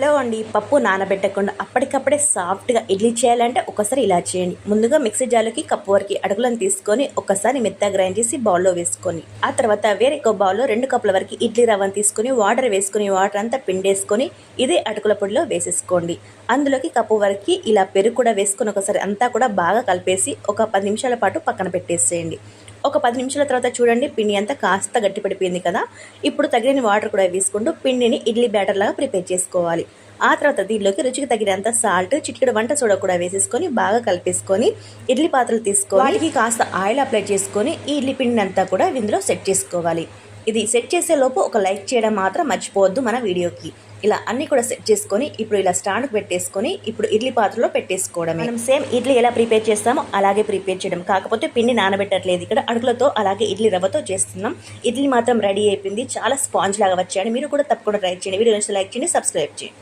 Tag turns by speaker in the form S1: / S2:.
S1: Hello అండి, పప్పు నానబెట్టకుండా అప్పటికప్పుడే సాఫ్ట్గా ఇడ్లీ చేయాలంటే ఒకసారి ఇలా చేయండి. ముందుగా మిక్సీ జార్లోకి కప్పు వరకు అడుగులను తీసుకొని ఒకసారి మెత్తగా గ్రైండ్ చేసి బౌల్లో వేసుకొని, ఆ తర్వాత వేరే బౌల్లో 2 కప్పుల వరకు ఇడ్లీ రవ్వను తీసుకొని వాటర్ వేసుకొని వాటర్ అంతా పిండేసుకొని ఇదే అటుకుల పొడిలో వేసేసుకోండి. అందులోకి కప్పు వరకు ఇలా పెరుగు కూడా వేసుకొని ఒకసారి అంతా కూడా బాగా కలిపేసి ఒక 10 నిమిషాల పాటు పక్కన పెట్టేసేయండి. ఒక 10 నిమిషాల తర్వాత చూడండి, పిండి అంతా కాస్త గట్టి పడిపోయింది కదా. ఇప్పుడు తగిన వాటర్ కూడా వేసుకుంటూ పిండిని ఇడ్లీ బ్యాటర్ లాగా ప్రిపేర్ చేసుకోవాలి. ఆ తర్వాత దీనిలోకి రుచికి తగినంత సాల్ట్, చిటికెడు వంట సోడా కూడా వేసేసుకొని బాగా కలిపేసుకొని ఇడ్లీ పాత్రలు తీసుకొని వాటికి కాస్త ఆయిల్ అప్లై చేసుకొని ఈ ఇడ్లీ పిండిని అంతా కూడా ఇందులో సెట్ చేసుకోవాలి. ఇది సెట్ చేసే లోపు ఒక లైక్ చేయడం మాత్రం మర్చిపోవద్దు మన వీడియోకి. ఇలా అన్ని కూడా సెట్ చేసుకొని ఇప్పుడు ఇలా స్టాండ్కి పెట్టేసుకొని ఇప్పుడు ఇడ్లీ పాత్రలో పెట్టేసుకోవడం. మనం సేమ్ ఇడ్లీ ఎలా ప్రిపేర్ చేస్తామో అలాగే ప్రిపేర్ చేయడం, కాకపోతే పిండి నానబెట్టట్లేదు. ఇక్కడ అడుగులతో అలాగే ఇడ్లీ రవ్వతో చేస్తున్నాం. ఇడ్లీ మాత్రం రెడీ అయిపోయింది, చాలా స్పాంజ్ లాగా వచ్చాయని మీరు కూడా తప్పకుండా ట్రై చేయండి. వీడియో లైక్ చేయండి, సబ్స్క్రైబ్ చేయండి.